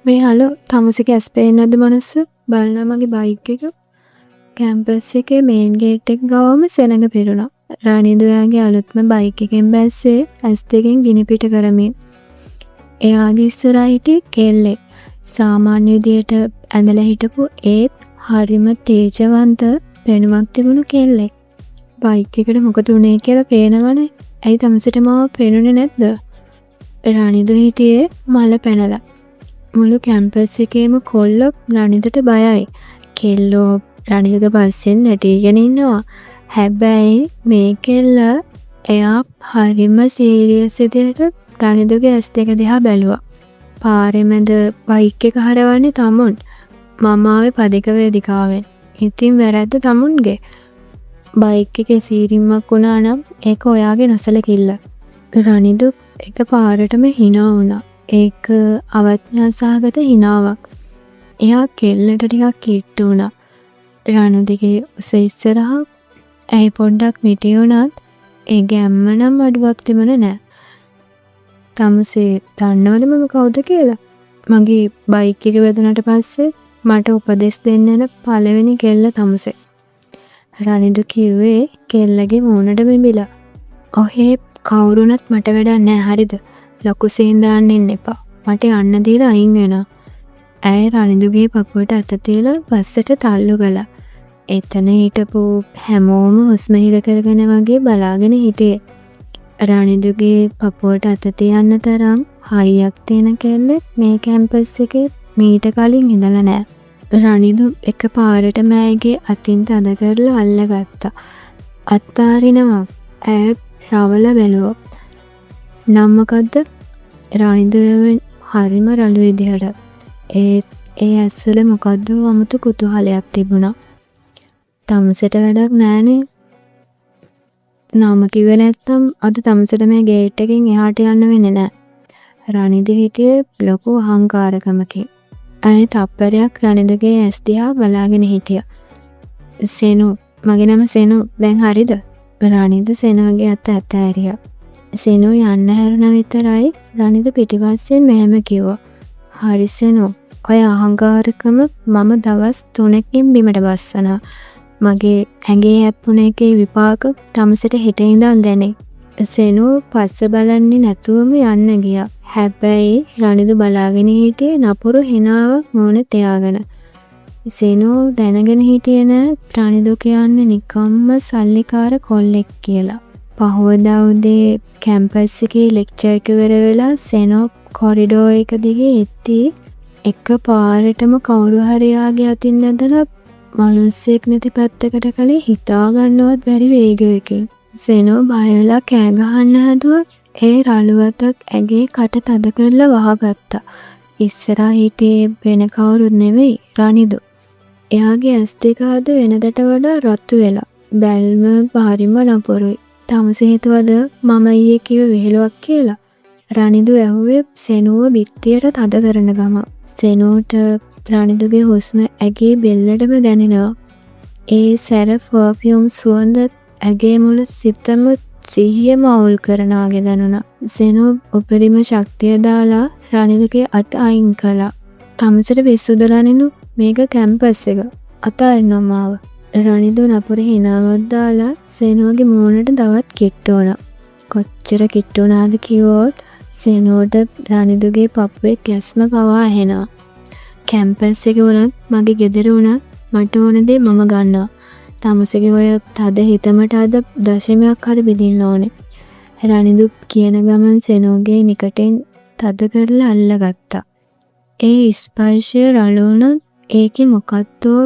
මේ හලෝ තමුසේගේ ඇස් පේන්නේ නැද්ද මනස? බලනවා මගේ බයික් එක. කැම්පස් එකේ මේන් ගේට් එක ගාවම සෙනඟ පිරුණා. රණිදුයාගේ අලුත්ම බයික් එකෙන් බැස්සේ ඇස් දෙකෙන් ගිනි පිට කරමින්. එයාගේ ඉස්සරහා හිටියේ කෙල්ලෙක්. සාමාන්‍ය විදියට ඇඳලා හිටපු ඒත් හරිම තේජවන්ත පෙනුමක් තිබුණු කෙල්ලෙක්. බයික් එකට මොකද උනේ කියලා පේනවනේ. ඇයි තමුසේට මාව පේනුනේ නැද්ද? රණිදු හිටියේ මල පැනලා. මුළු කැම්පස් එකේම කොල්ලෝ රණිදුට බයයි. කෙල්ලෝ රණිදුගේ පස්සෙන් නැටීගෙන ඉන්නවා. හැබැයි මේ කෙල්ල එයා හරිම සීරියස් විදියට රණිදුගේ ඇස් දෙක දිහා බැලුවා. පාරේ මැද බයික් එක හරවන්නේ තමුන්. මම ආවේ පදික වේදිකාවෙන්. ඉතින් වැරද්ද තමුන්ගේ. බයික් එකේ සීරිම්මක් වුණා නම් ඒක ඔයාගේ නොසලකිල්ල. රණිදු එක පාරටම hina වුණා. ඒක අවඥා සහගත හිනාවක්. එයා කෙල්ලට ටිකක් කිට්ටු වුණා. රණුදිගේ උස ඉස්සරහා ඇයි පොඩ්ඩක් මිටි වුණත් ඒ ගැම්ම නම් අඩුවක් තිබුණේ නැහැ. තමුසේ දන්නවද මම කවුද කියලා? මගේ බයික් එක වැදුනට පස්සේ මට උපදෙස් දෙන්න යන පළවෙනි කෙල්ල තමුසේ. රණිදු කිව්වේ කෙල්ලගේ මූණට බිඹිලා. ඔහේ කවුරුණත් මට වැඩක් නැහැ හරිද? ලොකු සීන් දාන්න ඉන්න එපා. මට යන්න දීලා අයින් වෙනවා. ඇය රණිදුගේ පපුවට අත තියලා බස්සට තල්ලු කළා. එතන හිටපු හැමෝම හුස්ම හිර කරගෙන වගේ බලාගෙන හිටියේ. රණිදුගේ පපුවට අත තියන්න තරම් හයියක් තියෙන කෙල්ලෙක් මේ කැම්පස් එකේ මීට කලින් ඉඳලා නැහැ. රණිදු එකපාරට මෑගේ අතින් තද කරලා අල්ලගත්තා. අත්තාරිනවා. ඇය රවල බැලුවා. නම් මොකද්ද? රණිදුව හරිම රළු විදිහට. ඒ ඇස්වල මොකද්ද වමුතු කුතුහලයක් තිබුණා. තමුසෙට වැඩක් නෑනේ. නම කිව්වේ නැත්තම් අද තමුසෙට මේ ගේට් එකෙන් එහාට යන්න වෙන්නේ නෑ. රණිදු හිටියේ ලොකු අහංකාරකමකින්. ඇය තප්පරයක් රණිදුගේ ඇස් දිහා බලාගෙන හිටියා. සෙනු, මගේ නම සෙනු. දැන් හරිද? රණිදු සෙනුගේ අත ඇතෑරියා. සෙනු යන්න හැරුණ විතරයි රණිදු පිටිපස්සෙන් මෙහෙම කිව්වා. හරි සෙනු, ඔය අහංකාරකම මම දවස් 3කින් බිමට බස්සනවා. මගේ ඇඟේ හැප්පුණ එකේ විපාක තමුසෙට හෙට ඉඳන් දැනේ. සෙනු පස්ස බලන්නේ නැතුවම යන්න ගියා. හැබැයි රණිදු බලාගෙන හිටියේ නපුරු හිනාවක් මූණේ තියාගෙන. සෙනු දැනගෙන හිටියේ නෑ රණිදු කියන්නේ නිකම්ම සල්ලිකාර කොල්ලෙක් කියලා. පහවදා උදේ කැම්පස් එකේ ලෙක්චර් එක ඉවර වෙලා සෙනෝ කොරිඩෝ එක දිගේ එද්දී එක පාරටම කවුරු හරි ආගේ අතින් ඇදලා මනුස්සයෙක් නැති පැත්තකට කලේ හිතා ගන්නවත් බැරි වේගයකින් සෙනෝ බය වෙලා කෑ ගහන්න හැදුවා. ඒ රළුවතක් ඇගේ කට තද කරලා වහගත්තා. ඉස්සරහා හිටියේ වෙන කවුරුත් නෙවෙයි රණිදු. එයාගේ ඇස් දෙක අද වෙනදට වඩා රතු වෙලා බැල්ම හරිම නපුරුයි. තමුසේ හිතුවද මම ඊයේ කිව්ව විහිළුවක් කියලා? රණිදු ඇහුවේ සෙනුව බිත්තියට තද කරන ගම. සෙනුට රණිදුගේ හුස්ම ඇගේ බෙල්ලටම දැනෙනවා. ඒ සැර පර්ෆියුම් සුවඳ ඇගේ මුළු සිතම සිහියම අවුල් කරනවා වගේ දැනුණා. සෙනු උපරිම ශක්තිය දාලා රණිදුගේ අත අයින් කළා. තමුසේට විශ්සුද රණිදු? මේක කැම්පස් එක. අතාරිනවා මාව. රණිදු නපුර හිනාවක් දාලා සෙනුවගේ මූණට තවත් කිට්ටු වුණා. කොච්චර කිට්ටු වුණාද කිව්වොත් සෙනුවට රණිදුගේ පපුවේ ගැස්ම පවා ඇහෙනවා. කැම්පස් එකේ වුණත් මගේ ගෙදර වුණත් මට ඕන දේ මම ගන්නවා. තමුසේගේ ඔය තද හිතමට අද දශමයක් හරි බෙදින්න ඕනේ. රණිදු කියන ගමන් සෙනුවගේ නිකටෙන් තද කරලා අල්ලගත්තා. ඒ ස්පර්ශය රළු වුණත් ඒකේ මොකද්දෝ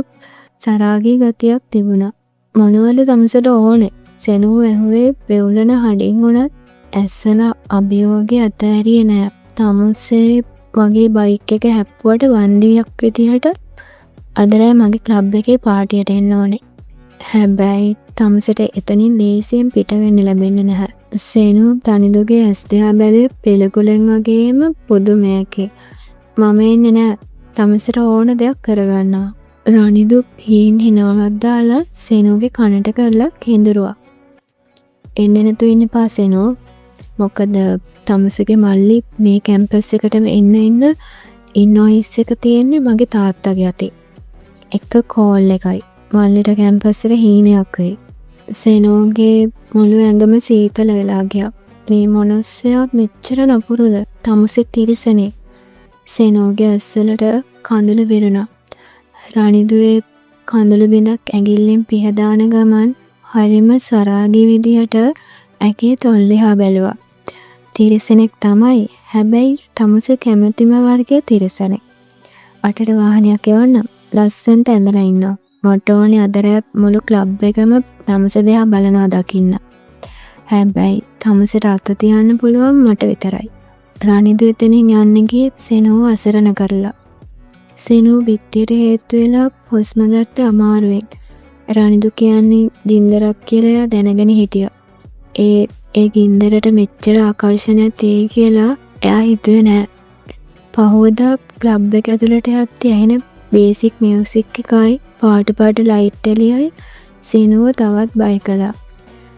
සරාගී ගතියක් තිබුණා. මොනවද තමුසේට ඕනේ? සෙනුව ඇහුවේ වෙවුලන හඬින් වුණත් ඇස්සලා අභියෝගේ අතෑරියේ නෑ. තමුසේ වගේ බයික් එක හැප්පුවට වන්දියක් විදිහට අද රෑ මගේ ක්ලබ් එකේ පාටියට එන්න ඕනේ. හැබැයි තමුසේට එතනින් ලේසියෙන් පිට වෙන්න ලැබෙන්නේ නැහැ. සෙනු රණිදුගේ ඇස් දෙක බැලුවේ පෙළකුලෙන් වගේම පුදුමයකින්. මම එන්නේ නෑ. තමුසේට ඕන දෙයක් කරගන්නවා. රණිදු හීන් හිනාවක් දාලා සෙනුගේ කනට කරලා කිඳුරුවා. එන්නේ නැතු ඉන්න එපා සෙනු. මොකද තමුසේගේ මල්ලි මේ කැම්පස් එකටම එන්න ඉන්වොයිස් එක තියෙන්නේ මගේ තාත්තගේ අතේ. එක කෝල් එකයි. මල්ලිට කැම්පස් එක හීනයක් වෙයි. සෙනෝගේ මුළු ඇඟම සීතල වෙලා ගියා. මේ මොනස්සයා මෙච්චර නපුරුද? තමුසෙ තිරිසනේ. සෙනෝගේ ඇස්වලට කඳුළු විරුණා. රනිදුවේ කඳුළු බිඳක් ඇඟිල්ලෙන් පිහදාන ගමන් හරිම සරාගී විදිහට ඇගේ තොල් දිහා බැලුවා. තිරිසනෙක් තමයි. හැබැයි තමුස කැමතිම වර්ගයේ තිරිසනෙක්. අටට වාහනයක් යවන්න ලස්සනට ඇඳලා ඉන්නවා. මට ඕනේ අද රෑ මුළු ක්ලබ් එකම තමුස දිහා බලනවා දකින්න. හැබැයි තමුසට අත තියන්න පුළුවන් මට විතරයි. රනිදු එතනින් යන්න ගියේ සෙනෝ අසරණ කරලා. සෙනෝ බිත්තියට හේතු වෙලා හුස්ම ගත්ත අමාරුවෙන්. රනිදු කියන්නේ ගින්දරක් කියලා දැනගෙන හිටියා. ඒ ගින්දරට මෙච්චර ආකර්ෂණයක් තියෙයි කියලා එයා හිතුවේ නෑ. පහෝදා ක්ලබ් එක ඇතුළට යද්දී ඇහෙන බේසික් මියුසික් එකයි පාට ලයිට් එළියයි සෙනුව තවත් බය කළා.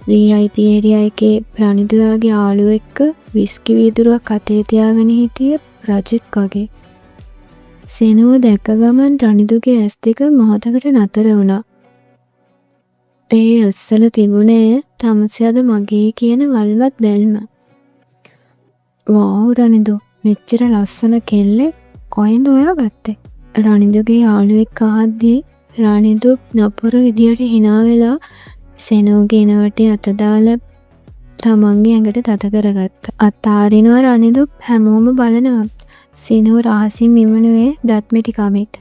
VIP ඒරියා එකේ රනිදුලාගේ යාළුවෙක් එක්ක විස්කි වීදුරුවක් අතේ තියාගෙන හිටිය රජෙක් වගේ. සෙනුව දැක්ක ගමන් රනිදුගේ ඇස් දෙක මොහොතකට නතර වුණා. ඒ අස්සල තිබුණේ තමසයද මගේ කියන වල්වත් බැල්ම. වව් රනිදු මෙච්චර ලස්සන කෙල්ලෙක් කොහෙන්ද ඔයා ගත්තේ? රනිදුගේ යාළුවෙක් අහද්දී රනිදු නපුරු විදියට hina වෙලා සෙනෝගේ එනවටේ අත දාලා තමන්ගේ ඇඟට තත කරගත්තා. අතාරිනවා රනිදු හැමෝම බලනවා. සෙනෝ රහසින් ඉමනුවේ දත් මිටි කමිට.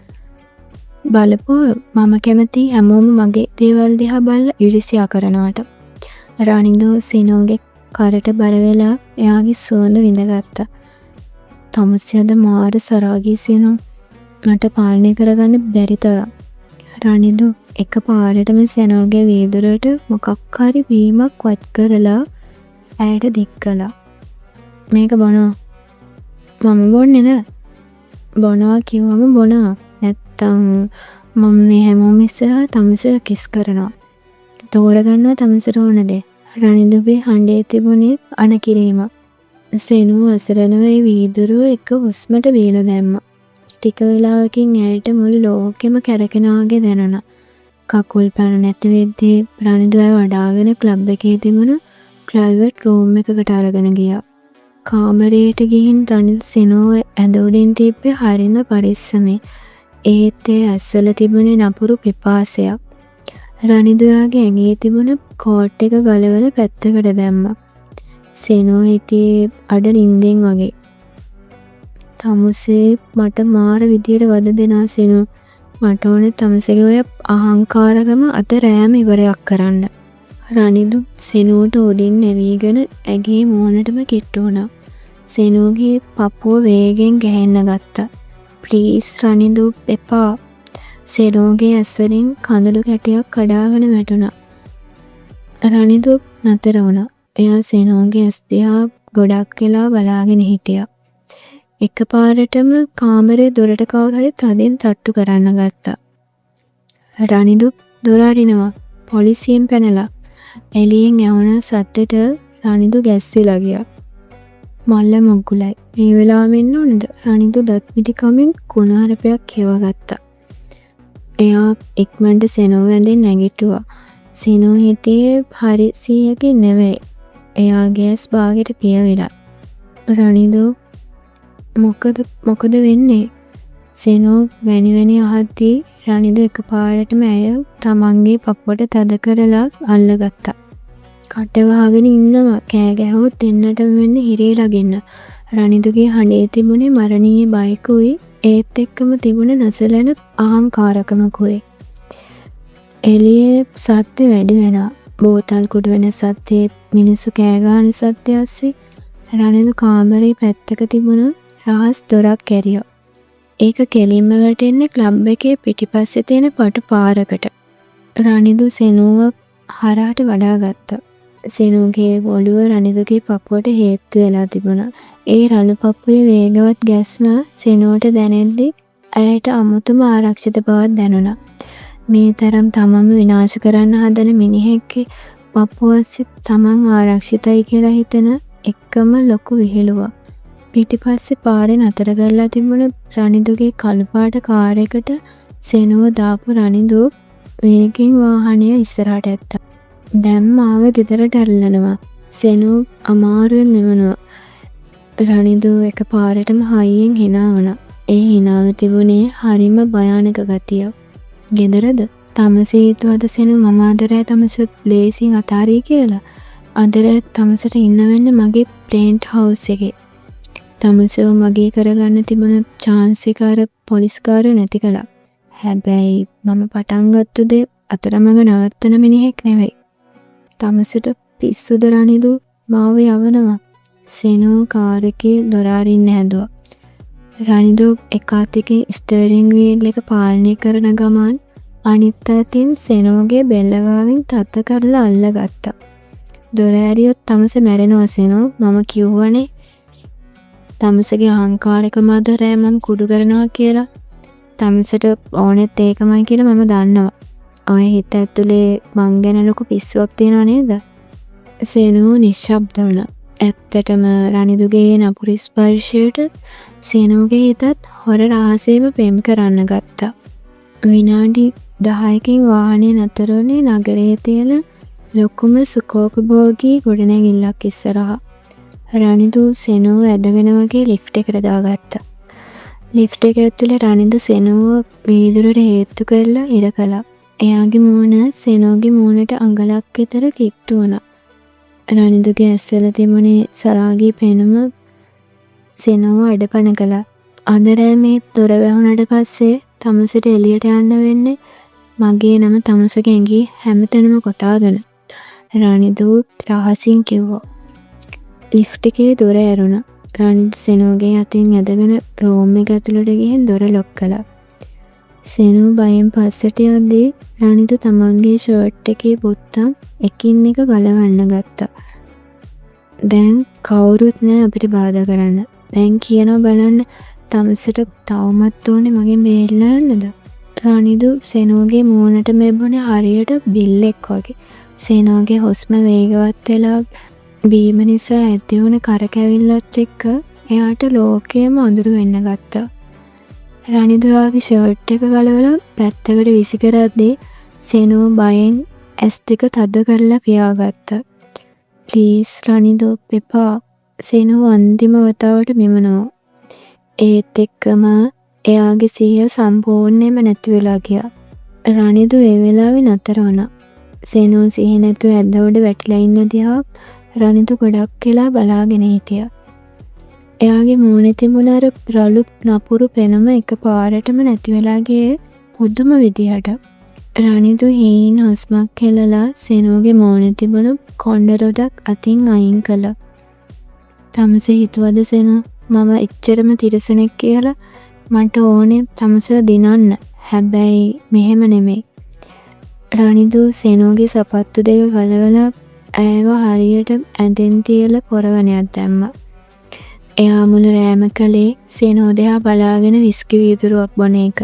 බලපුව මම කැමති හැමෝම මගේ දේවල් දිහා බලලා ඉරිසියා කරනවට. රනිදු සෙනෝගේ කරට බර වෙලා එයාගේ සුවඳ විඳගත්තා. තමුසියද මාර සරාගී සෙනෝ මට පාලනය කරගන්න බැරි තරම්. රනිදු එක පාරටම සෙනෝගේ වීදුරට මොකක් හරි වීමක් වත් කරලා ඇයට දික් කළා. මේක බොනවා. මම බොන්නේ නෑ. බොනවා කිව්වම බොනවා. නැත්තම් මම මේ හැමෝම ඉස්සරහා තමුසෙ කිස් කරනවා. තෝරගන්නවා තමුසෙට ඕන දේ. රනිදුගේ හඬේ තිබුණේ අනකිරීම. සෙනෝ අසරණව ඒ වීදුරුව එක හුස්මට බීලා දැම්මා. ටික වෙලාවකින් ඇයට මුළු ලෝකෙම කැරකෙනා වගේ දැනුණා. කකුල් පැන නැති වෙද්දී රනිදුව වඩාගෙන ක්ලබ් එකේ තිබුණ ප්‍රයිවට් රූම් එකකට අරගෙන ගියා. කාමරයට ගිහින් රනිදු සෙනෝ ඇඳ උඩින් තිබ්බේ හරිම පරිස්සමෙන්. ඒත් ඒ ඇස්වල තිබුණේ නපුරු පිපාසයක්. රනිදුයාගේ ඇඟේ තිබුණ කෝට් එක ගලවලා පැත්තකට දැම්මා. සෙනෝ හිටියේ අඩ නින්දෙන් වගේ. තමුසේ මට මාර විදියට වද දෙනා සෙනෝ. මට ඕනේ තමුසේගේ ඔය අහංකාරකම අත රෑම ඉවරයක් කරන්න. රනිදු සෙනෝට උඩින් නැවීගෙන ඇගේ මූණටම කිට්ටු වුණා. සෙනෝගේ පපුව වේගෙන් ගැහෙන්න ගත්තා. ප්ලීස් රනිදු එපා. සෙනෝගේ ඇස් වලින් කඳුළු කැටයක් කඩාගෙන වැටුණා. රනිදු නතර වුණා. එයා සෙනෝගේ ඇස් දිහා ගොඩක් වෙලා බලාගෙන හිටියා. එකපාරටම කාමරේ දොරට කවුරු හරි තදින් තට්ටු කරන්න ගත්තා. රනිදු දොර අරිනවා. පොලිසියෙන් පැනලා. එළියෙන් යවන සද්දෙට රනිදු ගැස්සිලා ගියා. මල්ල මොග්ගුලයි. මේ වෙලාවෙම ඉන්න ඕනද? රනිදු දත් මිටි කමින් කුණාරපයක් හෙවගත්තා. එයා ඉක්මනට සෙනෝ ඇඳෙන් නැගිටුවා. සෙනෝ හිටියේ හරි 100කින් නෙවෙයි. එයාගේ ඇස් බාගෙට පියවිලා. රනිදු මොකද වෙන්නේ? සෙනෝ වැනි අහද්දී රනිදු එකපාරටම ඇය තමන්ගේ පපුවට තද කරලා අල්ලගත්තා. කට වහගෙන ඉන්නවා. කෑ ගැහුවොත් දෙන්නටම වෙන්න හිරේලාගෙන. රනිදුගේ හඬේ තිබුණේ මරණීය බයකුයි ඒත් එක්කම තිබුණ නැසලෙන අහංකාරකමකුයි. එළියේ සද්ද වැඩි වෙනවා. බෝතල් කුඩු වෙන සද්දේ මිනිස්සු කෑ ගහන සද්දය ඇස්සේ රනිදු කාමරේ පැත්තක තිබුණ රහස් දොරක් ඇරියා. ඒක කෙලින්ම වැටෙන්නේ ක්ලබ් එකේ පිටිපස්සේ තියෙන පටු පාරකට. රනිදු සෙනුව හරහට වඩා ගත්තා. සෙනුගේ ඔළුව රනිදුගේ පපුවට හේතු වෙලා තිබුණා. ඒ රළු පපුවේ වේගවත් ගැස්ම සෙනුවට දැනෙද්දී ඇයට අමුතුම ආරක්ෂිත බවක් දැනුණා. මේ තරම් තමන්ව විනාශ කරන්න හදන මිනිහෙක්ගේ පපුවස්සේ තමන් ආරක්ෂිතයි කියලා හිතන එකම ලොකු විහිළුවක්. පිටිපස්සේ පාරේ නතර කරලා තිබුණ රනිදුගේ කළු පාට කාර් එකට සෙනුව දාපු රනිදු වේගෙන් වාහනය ඉස්සරහට ඇත්තා. දැන් මාව ගෙදරට ඇල්ලනවා. සෙනු අමාරුවෙන් නිවනවා. රනිදු එකපාරටම හයියෙන් hina වුණා. ඒ hinaව තිබුණේ හරිම භයානක ගතියක්. ගෙදරද? තමසේ හිතුවද සෙනු මම අදරෑ තමසුත් ලේසින් අතාරී කියලා. අදරෑ තමසට ඉන්න වෙන්නේ මගේ ප්ලේන්ට් හවුස් එකේ. තමසව මගේ කරගන්න තිබුණ chance එක අර පොලිස්කාරයෝ නැති කළා. හැබැයි මම පටන් ගත්ත දේ අතරමඟ නවත්තන මිනිහෙක් නෙවෙයි. තමසට පිස්සුද රනිදු මාව යවනවා. සෙනෝ කාර් එකේ දොර අරින්න හැදුවා. රනිදු එක අතකින් ස්ටියරින් වීල් එක පාලනය කරන ගමන් අනිත් අතින් සෙනෝගේ බෙල්ල ගාවින් තත්ත කරලා අල්ලගත්තා. දොර ඇරියොත් තමස මැරෙනවා සෙනෝ මම කිව්වනේ. තමසගේ අහංකාරක මදරෑ මම කුඩු කරනවා කියලා. තමසට ඕනෙත් ඒකමයි කියලා මම දන්නවා. ඔය හිත ඇතුලේ මං ගැන ලොකු පිස්සුවක් තියෙනව නේද? සෙනෝ නිශ්ශබ්ද වුණා. ඇත්තටම රනිදුගේ නපුරු ස්පර්ශයට සෙනෝගේ හිතත් හොර රහසේම පෙම් කරන්න ගත්තා. විනාඩි 10කින් වාහනේ නතර වුණේ නගරයේ තියෙන ලොකුම සුඛෝපභෝගී ගොඩනැගිල්ලක් ඉස්සරහා. රනිදු සෙනෝ ඇදගෙන වගේ ලිෆ්ට් එකට දාගත්තා. ලිෆ්ට් එක ඇතුලේ රනිදු සෙනෝව වීදුරට හේතු කරලා ඉර කළා. එයාගේ මූණ සෙනෝගේ මූණට අඟලක් විතර කිට්ටු වුණා. රනිදුගේ ඇස්වල තිබුණේ සරාගී පෙනුම සෙනෝව අඩපණ කළා. අදරෑ මේ දොර වැහුණට පස්සේ තමසට එළියට යන්න වෙන්නේ මගේ නම තමසගේ ඇඟි හැමතැනම කොටාගෙන. රනිදු රහසින් කිව්වා. ලිෆ්ට් එකේ දොර ඇරුණා. රනිදු සෙනෝගේ අතින් ඇදගෙන රූම් එක ඇතුළට ගිහින් දොර ලොක් කළා. සෙනෝ බයෙන් පස්සට යද්දී රනිදු තමන්ගේ ෂර්ට් එකේ බොත්තම් එකින් එක ගලවන්න ගත්තා. දැන් කවුරුත් නෑ අපිට බාධා කරන්න. දැන් කියනවා බලන්න තමසට තවමත් ඕනේ මගෙන් බේරලන්නද? රනිදු සෙනෝගේ මූණට මෙබුණේ හරියට බිල්ලෙක් වගේ. සෙනෝගේ හුස්ම වේගවත් වෙලා බීම නිසා ඇති වුණ කරකැවිල්ලත් එක්ක එයාට ලෝකයම අඳුරු වෙන්න ගත්තා. රනිදුවාගේ ෂර්ට් එක ගලවලා පැත්තකට විසි කරද්දී සෙනෝ බයෙන් ඇස් දෙක තද කරලා පියාගත්තා. ප්ලීස් රනිදු එපා. සෙනෝ අන්තිම වතාවට මෙමනවා. ඒත් එක්කම එයාගේ සිහිය සම්පූර්ණයෙන්ම නැති වෙලා ගියා. රනිදු ඒ වෙලාවේ නතර වුණා. සෙනෝ සිහිය නැතුව ඇද්ද උඩ වැටිලා ඉන්න දිහා රනිදු ගොඩක් වෙලා බලාගෙන හිටියා. එයාගේ මූණේ තිබුණ අර රළු නපුරු පෙනුම එකපාරටම නැති වෙලා ගියේ පුදුම විදිහට. රනිදු හීන හුස්මක් හෙලලා සෙනෝගේ මූණේ තිබුණු කොණ්ඩ රොඩක් අතින් අයින් කළා. තමසේ හිතුවද සෙනෝ මම එච්චරම තිරසනෙක් කියලා? මට ඕනේ තමසව දිනන්න. හැබැයි මෙහෙම නෙමෙයි. රනිදු සෙනෝගේ සපත්තු දෙක ගලවලා ඇයව හරියට ඇඳෙන් තියලා පොරවණයක් දැම්මා. එයා මුළු රෑම කලේ සෙනෝ දෙහා බලාගෙන විස්කි වීදුරුවක් බොන එක.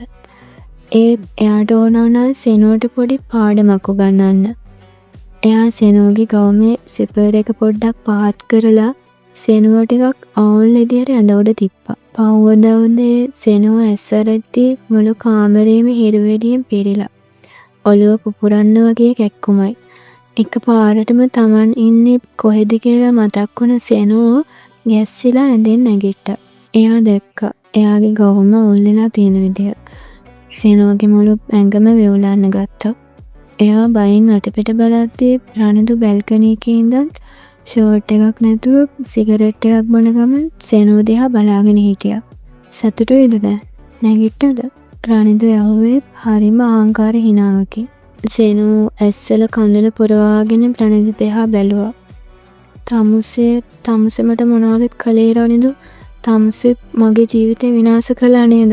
එයාට ඕන වුණා සෙනෝට පොඩි පාඩමක් උගන්වන්න. එයා සෙනෝගේ ගවුමේ සිපර් එක පොඩ්ඩක් පහත් කරලා සෙනෝ ටිකක් අවුල් විදියට ඇඳ උඩ තිප්පා. පහුවදා උදේ සෙනෝ ඇස්සරද්දී මුළු කාමරේම හිරු වෙඩියෙන් පිරීලා. ඔළුව පුපුරන්න වගේ කැක්කුමයි. එකපාරටම Taman ඉන්නේ කොහෙද කියලා මතක් වුණ සෙනෝ ගැස්සිලා ඇඳෙන් නැගිට්ටා. එයා දැක්කා එයාගේ ගවුම අවුල් වෙලා තියෙන විදිය. සෙනෝගේ මුළු ඇඟම වෙවුලන්න ගත්තා. එයා බයෙන් අතපිට බලද්දී රනිදු බැල්කනි එකේ ඉඳන් ෂෝට් එකක් නැතුව සිගරට් එකක් බොන ගමන් සෙනෝ දිහා බලාගෙන හිටියා. සතුටුයිද දැන්? නැගිට්ටද? රනිදු යහුවේ හරිම අහංකාර හිනාවකින්. සෙනෝ ඇස්වල කඳුළු පුරවාගෙන රනිදු දිහා බැලුවා. තමුසෙමට මොනවද කළේ රනිදු? තමුසෙ මගේ ජීවිතේ විනාශ කළා නේද?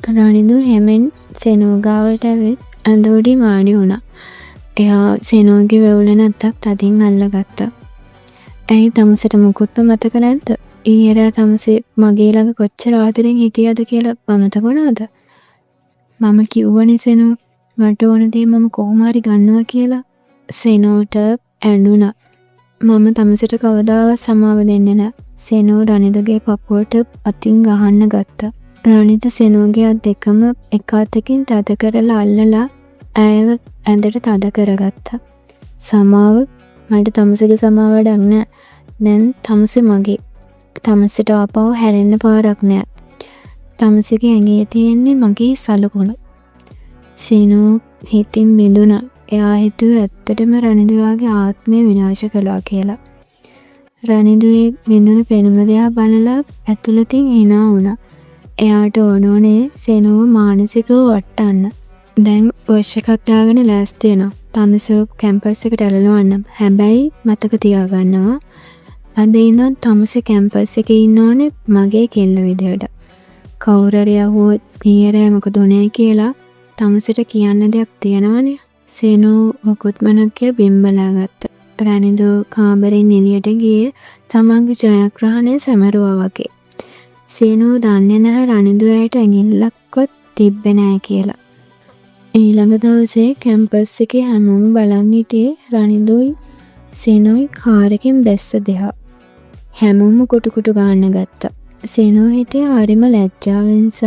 රනිදු හැමෙන් සෙනෝ ගාවට ඇවිත් ඇඳ උඩින් වාඩි වුණා. එයා සෙනෝගේ වෙවුලන අතක් තදින් අල්ලගත්තා. ඇයි තමුසට මුකුත්ම මතක නැද්ද? ඊයරා තමුසේ මගේ ළඟ කොච්චර ආදරෙන් හිටියද කියලා මතක වුණාද? මම කිව්වනේ සෙනෝ මට ඕන දේ මම කොහොම හරි ගන්නවා කියලා. සෙනෝට ඇඬුණා. මම තමුසට කවදාවත් සමාව දෙන්නේ නැහැ. සෙනෝ රනිදුගේ පපුවට අතින් ගහන්න ගත්තා. රනිදු සෙනෝගේ අත් දෙකම එක අතකින් තද කරලා අල්ලලා ඇයව ඇඳට තද කරගත්තා. සමාව මට තමුසේගේ සමාව වැඩක් නෑ. දැන් තමුසේ මගේ. තමුසේට ආපහු හැරෙන්න පාරක් නෑ. තමුසේගේ ඇඟේ තියෙන්නේ මගේ සලකුණු. සෙනෝ හිතින් බිඳුණා. එයා හිතුවේ ඇත්තටම රනිදුවාගේ ආත්මය විනාශ කළා කියලා. රනිදුවේ බිඳුණු පෙනුම දිහා බලලා ඇතුළතින් hina වුණා. එයාට ඕනෝනේ සෙනෝව මානසිකව වටන්න. දැන් වොෂ් එකක් දාගෙන ලෑස්ති වෙනවා. තමුසෝ කැම්පස් එකට ඇලලවන්න. හැබැයි මතක තියාගන්නවා අද ඉඳන් තමුසේ කැම්පස් එකේ ඉන්න ඕනේ මගේ කෙල්ල විදියට. කවුරුරි ආවොත් ඊයරෑ මොකද උනේ කියලා තමුසේට කියන්න දෙයක් තියෙනවනේ. සෙනෝ මොකුත්ම නොකිය බිම්බලා ගත්තා. රනිදු කාමරෙන් එළියට ගියේ තමන්ගේ ජයග්‍රහණය සැමරුවා වගේ. සෙනෝ දන්නේ නැහැ රනිදුවට ඇඟිල්ලක්වත් තිබ්බේ නැහැ කියලා. ඊළඟ දවසේ කැම්පස් එකේ හැමෝම බලන් හිටියේ රනිදුයි සෙනෝයි කාර් එකෙන් බැස්ස දෙහා. හැමෝම කුටු කුටු ගන්න ගත්තා. සෙනෝ හිටියේ හරිම ලැජ්ජාවෙන් සහ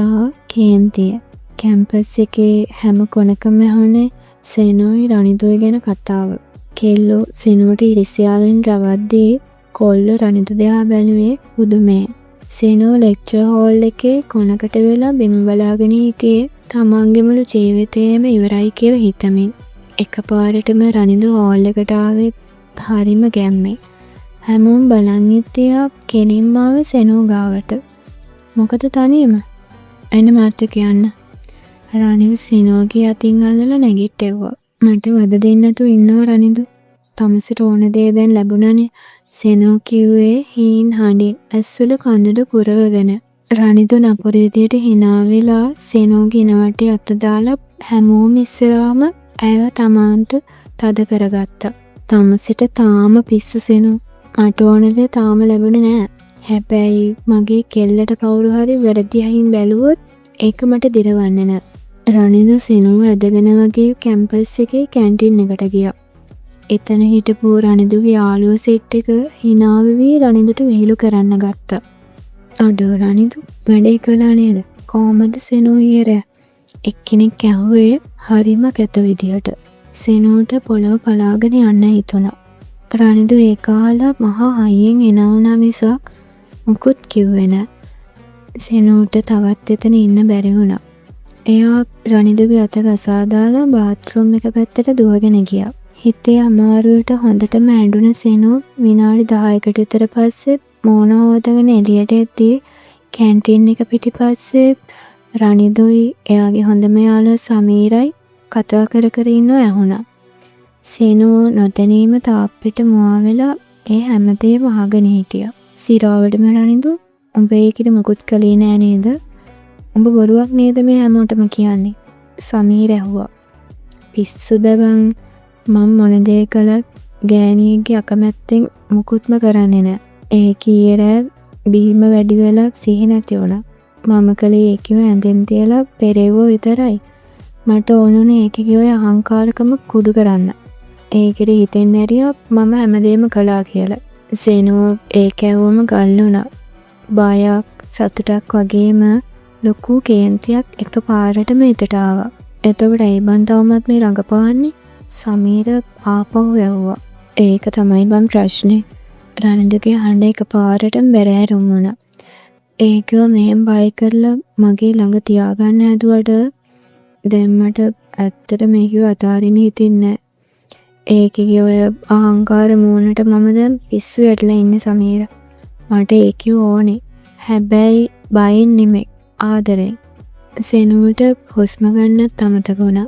කේන්තියෙන්. කැම්පස් එකේ හැම කොනකම ඇහුනේ සෙනෝයි රනිදුයි ගැන කතාව. කෙල්ලෝ සෙනෝට ඉරිසියාවෙන් රවද්දී කොල්ලෝ රනිදු දිහා බැලුවේ පුදුමයෙන්. සෙනෝ ලෙක්චර් හෝල් එකේ කොනකට වෙලා බිම බලාගෙන හිටියේ තමන්ගේ මුළු ජීවිතේම ඉවරයි කියලා හිතමින්. එකපාරටම රනිදු හෝල් එකට ආවේ හරිම ගැම්මෙන්. හැමෝම බලන් හිටියා කෙලින්ම ආවේ සෙනෝ ගාවට. මොකද තනියම? එන්න මාත් කියන්න. රනිදු සෙනෝගේ අතින් අල්ලලා නැගිට්ටෙව්වා. මට වද දෙන්න නැතුව ඉන්නව රනිදු. තමුසේට ඕන දේ දැන් ලැබුණානේ. සෙනෝ කිව්වේ හීන් හඬින් ඇස්වල කඳුළු පුරවගෙන. රනිදු නපුර විදියට hina වෙලා සෙනෝගේ ඉනවටේ අත දාලා හැමෝම ඉස්සරහම ඇයව තමාන්ට තද කරගත්තා. තමුසේට තාම පිස්සු සෙනෝ. මට ඕන දේ තාම ලැබුණේ නෑ. හැබැයි මගේ කෙල්ලට කවුරු හරි වැරදි අහින් බැලුවොත් ඒක මට දිරවන්නේ නෑ. රනිදු සෙනෝව ඇදගෙන වගේ කැම්පස් එකේ කැන්ටින් එකට ගියා. එතන හිටපු රනිදුගේ යාළුවෝ සෙට් එක hina වෙවි රනිදුට විහිළු කරන්න ගත්තා. අඩෝ රනිදු වැඩේ කළා නේද? කොහමද සෙනෝ ඊරේ? එක්කෙනෙක් ඇහුවේ හරිම කැත විදියට. සෙනෝට පොළව පලාගෙන යන්න හිතුණා. රනිදු ඒ කාලා මහා හයියෙන් එනවුනා මිසක් මුකුත් කිව්වේ නෑ. සෙනෝට තවත් එතන ඉන්න බැරි වුණා. එයා රනිදුගේ අත ගසා දාලා බාත්රූම් එක පැත්තට දුවගෙන ගියා. හිතේ අමාරුවට හොඳටම ඇඬුන සෙනෝ විනාඩි 10කට විතර පස්සේ මෝන හොදගෙන එළියට එද්දී කැන්ටින් එක පිටිපස්සේ රනිදුයි එයාගේ හොඳම යාළුවා සමීරයි කතා කර කර ඉන්නව ඇහුණා. සෙනෝ නොදැනීම තාප්පෙට මුවා වෙලා ඒ හැමදේම අහගෙන හිටියා. සිරාවටම රනිදු උඹ ඒකිට මුකුත් කළේ නෑ නේද? උඹ බොරුවක් නේද මේ හැමෝටම කියන්නේ? සමීර ඇහුවා. පිස්සුද බං? මම මොන දේ කළත් ගෑණියෙක්ගේ අකමැත්තෙන් මුකුත්ම කරන්නේ නෑ. ඒ කීරෑ බීම වැඩි වෙලා සිහි නැති වුණා. මම කලේ ඒකම ඇඳෙන් තියලා පෙරෙව්ව විතරයි. මට ඕනුනේ ඒකේ ඔය අහංකාරකම කුඩු කරන්න. ඒකෙට හිතෙන් ඇරියා මම හැමදේම කළා කියලා. සෙනෝ ඒක ඇහුවම ගල් වුණා. බයක් සතුටක් වගේම ලොකු කේන්තියක් එකපාරටම හිතට ආවා. එතකොට ඒ බන් තවමත් මේ රඟපාන්නේ? සමීර ආපහු යවුවා. ඒක තමයි බම් ප්‍රශ්නේ. රනිදුගේ හඬ එකපාරටම බැරෑරුම් වුණා. ඒකව මෙහෙම බය කරලා මගේ ළඟ තියාගන්න හැදුවට දැන් මට ඇත්තට මේකව අතාරින්න හිතින්නේ නැහැ. ඒකේ ඔය අහංකාර මූණට මම දැන් පිස්සු වැටලා ඉන්නේ සමීර. මට ඒකව ඕනේ. හැබැයි බයෙන් නෙමෙයි ආදරෙන්. සෙනෝට හුස්ම ගන්නත් අමතක වුණා.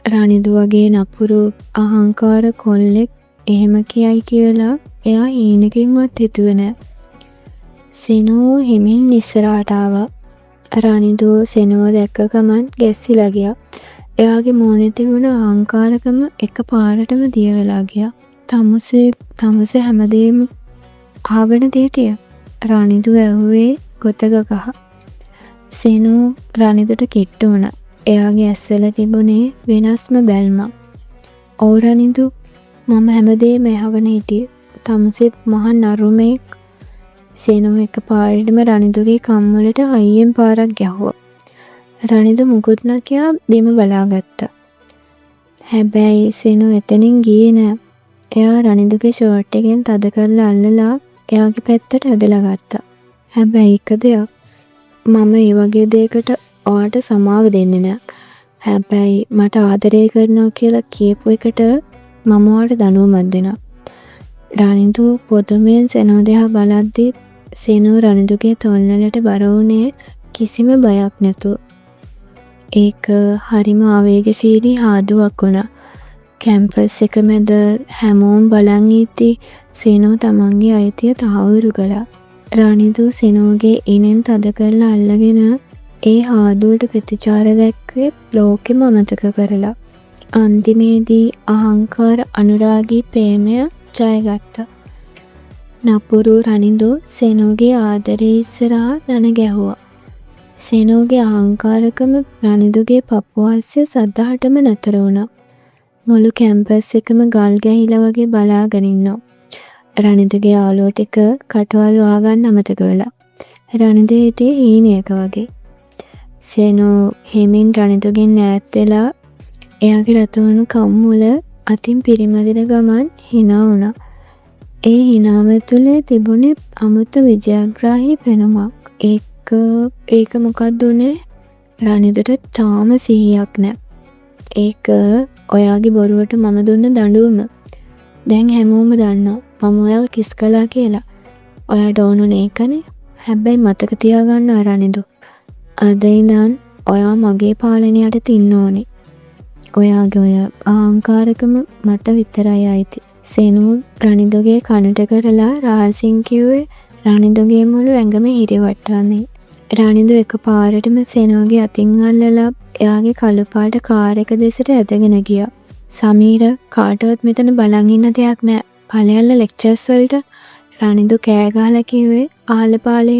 රනිදු වගේ නපුරු අහංකාර කොල්ලෙක් එහෙම කියයි කියලා එයා හීනකින්වත් හිතුවේ නෑ. සෙනෝ හිමින් ඉස්සරහට ආවා. රනිදු සෙනෝ දැක්ක ගමන් ගැස්සිලා ගියා. එයාගේ මූණේ තිබුණ අහංකාරකම එකපාරටම දිය වෙලා ගියා. තමුසේ හැමදේම ආගෙන දෙටිය. රනිදු ඇහුවේ ගොතක ගහ. සෙනෝ රනිදුට කිට්ටු වුණා. එයාගේ ඇස්වල තිබුණේ වෙනස්ම බැල්මක්. "ඔව් රනිදු, මම හැමදේම අහගෙන හිටියේ. තමුසෙත් මහා නරුමෙක් සේනෝ එක පාරටම රනිදුගේ කම්වලට හයියෙන් පාරක් ගැහුවා. රනිදු මුකුත් නොකියා බිම බලාගත්තා. හැබැයි සේනෝ එතනින් ගියේ නෑ. එයා රනිදුගේ ෂෝට් එකෙන් තද කරලා අල්ලලා එයාගේ පැත්තට ඇදලා ගත්තා. හැබැයි එක දෙයක් මම ඒ වගේ දෙයකට ඔයාට සමාව දෙන්නේ නෑ. හැබැයි මට ආදරය කරනවා කියලා කියපු එකට මම ඔයාට දනුවමක් දෙනවා. රනිදු පොදුමෙන් සේනෝ දිහා බලද්දි සේනෝ රනිදුගේ තොල්වලට බර වුණේ කිසිම බයක් නැතුව. ඒක හරිම ආවේගශීලී හාදුවක් වුණා. කැම්පස් එක මැද හැමෝම බලන් ඉද්දි සේනෝ තමන්ගේ අයිතිය තහවුරු කළා. රනිදු සේනෝගේ ඉනෙන් තද කරලා අල්ලගෙන ඒ හාදුවට ප්‍රතිචාර දැක්වේ ලෝකෙම අමතක කරලා. අන්තිමේදී අහංකාර අනුරාගී ප්‍රේමය ජයගත්තා. නපුරු රනිදු සේනෝගේ ආදරේ ඉස්සරහා දන ගැහුවා. සේනෝගේ අහංකාරකම රනිදුගේ පපුව අස්සේ සද්දාටම නතර වුණා. මුළු කැම්පස් එකම ගල් ගැහිලා වගේ බලාගෙන ඉන්නවා. රනිදුගේ යාළුවෝ ටික කටවල් වහගන්න අමතක වෙලා. රනිදු හිටියේ හීනයක වගේ. සේනෝ හිමින් රනිදුගෙන් ඈත් වෙලා එයාගේ රතුණු කම්මුල අතින් පිරිමදින ගමන් hina වුණා. ඒ hinaව තුළ තිබුණේ අමුතු විජයග්‍රාහී පෙනුමක්. ඒක මොකක්ද උනේ? රනිදුට තාම සිහියක් නැහැ. ඒක ඔයාගේ බොරුවට මම දුන්න දඬුවම. දැන් හැමෝම දන්නවා මම ඔයාව කිස් කළා කියලා. ඔයාට ඕනුනේ ඒකනේ. හැබැයි මතක තියාගන්න රනිදු. අද ඉඳන් ඔයා මගේ පාලනයට ඉන්න ඕනේ. ඔයාගේ ඔය අහංකාරකම මට විතරයි අයිති. සේනෝ රනිදුගේ කනට කරලා රහසින් කිව්වේ රනිදුගේ මුළු ඇඟම හිරිවට්ටන්නේ. රනිදු එකපාරටම සේනෝගේ අතින් අල්ලලා එයාගේ කළු පාට කාර් එක දෙසට ඇදගෙන ගියා. සමීර කාටවත් මෙතන බලන් ඉන්න දෙයක් නෑ. ඵලයල්ල ලෙක්චර්ස් වලට. රනිදු කෑ ගහලා කිව්වේ ආලපාලේ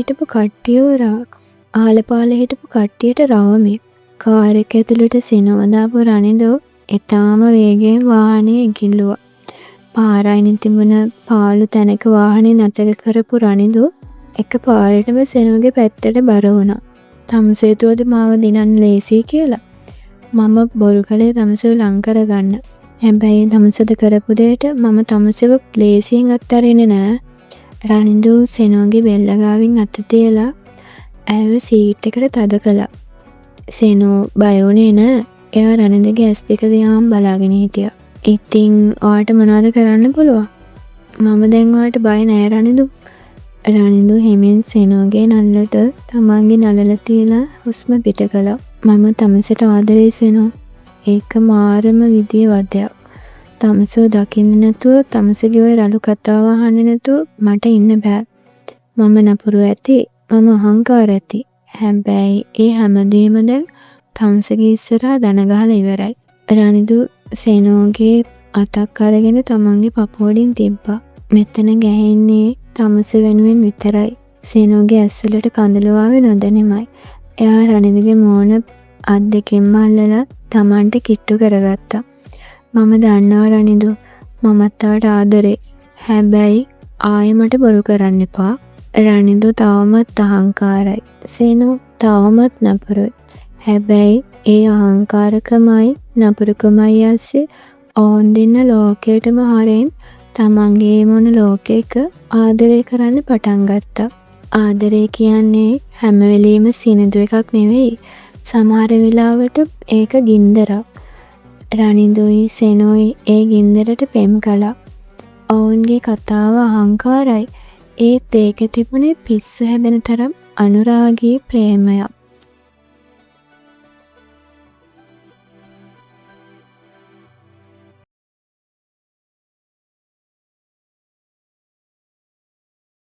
හිටපු කට්ටියට රවමෙක්. කාර් එක ඇතුළට සෙනවදාපු රනිදු ඊටාම වේගයෙන් වාහනේ ගිල්ලුවා. පාරයින් තිබුණ පාළු තැනක වාහනේ නතර කරපු රනිදු එකපාරටම සෙනෝගේ පැත්තට බර වුණා. තමසේතුවද මාව දිනන්න ලේසි කියලා. මම බොරු කලේ තමසෙව ලං කරගන්න. හැබැයි තමසද කරපු දෙයට මම තමසෙව ලේසියෙන් අත්හැරෙන්නේ නෑ. රනිදු සෙනෝගේ බෙල්ල ගාවින් අත තියලා ඇව සීට් එකට තද කළා. සෙනෝ බය වුණේ නෑ. එයා රනිදුගේ ඇස් දෙක දිහාම බලාගෙන හිටියා. ඉතින් ඔයාට මොනවද කරන්න පුළුවන්? මම දැන් ඔයාට බය නෑ රනිදු. රනිදු හිමින් සෙනෝගේ නළලට තමන්ගේ නළල තියලා හුස්ම පිට කළා. මම තමසට ආදරේ සෙනෝ. ඒක මාරම විදිය වදයක්. තමසෝ දකින්න නැතුව තමසගේ ඔය රළු කතාව අහන්නේ නැතුව මට ඉන්න බෑ. මම නපුරු ඇති. මම අහංකාර ඇති. හැබැයි ඒ හැමදේම දැන් තමසගේ ඉස්සරහා දන ගහලා ඉවරයි. රනිදු සෙනෝගේ අතක් අරගෙන තමන්ගේ පපුවඩින් තිබ්බා. මෙතන ගැහෙන්නේ තමස වෙනුවෙන් විතරයි. සෙනෝගේ ඇස්වලට කඳුළු ආවේ නොදැනෙමයි. එයා රනිදුගේ මෝන අත් දෙකෙන්ම අල්ලලා තමන්ට කිට්ටු කරගත්තා. මම දන්නවා රනිදු මමත් තාට ආදරේ. හැබැයි ආයෙ මට බොරු කරන්න එපා. රනිදු තවමත් අහංකාරයි. සෙනෝ තවමත් නපුරුයි. හැබැයි ඒ අහංකාරකමයි නපුරුකමයි ඇස්සේ ඕන් දෙන්න ලෝකයටම හරෙන් තමන්ගේ මොන ලෝකයක ආදරය කරන්න පටන් ගත්තා. ආදරය කියන්නේ හැම වෙලෙම සිනිඳු එකක් නෙවෙයි. සමහර වෙලාවට ඒක ගින්දරක්. රනිදුයි සෙනෝයි ඒ ගින්දරට පෙම් කළා. ඔවුන්ගේ කතාව අහංකාරයි. ඒත් ඒකේ තිබුණේ පිස්සු හැදෙන තරම් අනුරාගී ප්‍රේමයක්.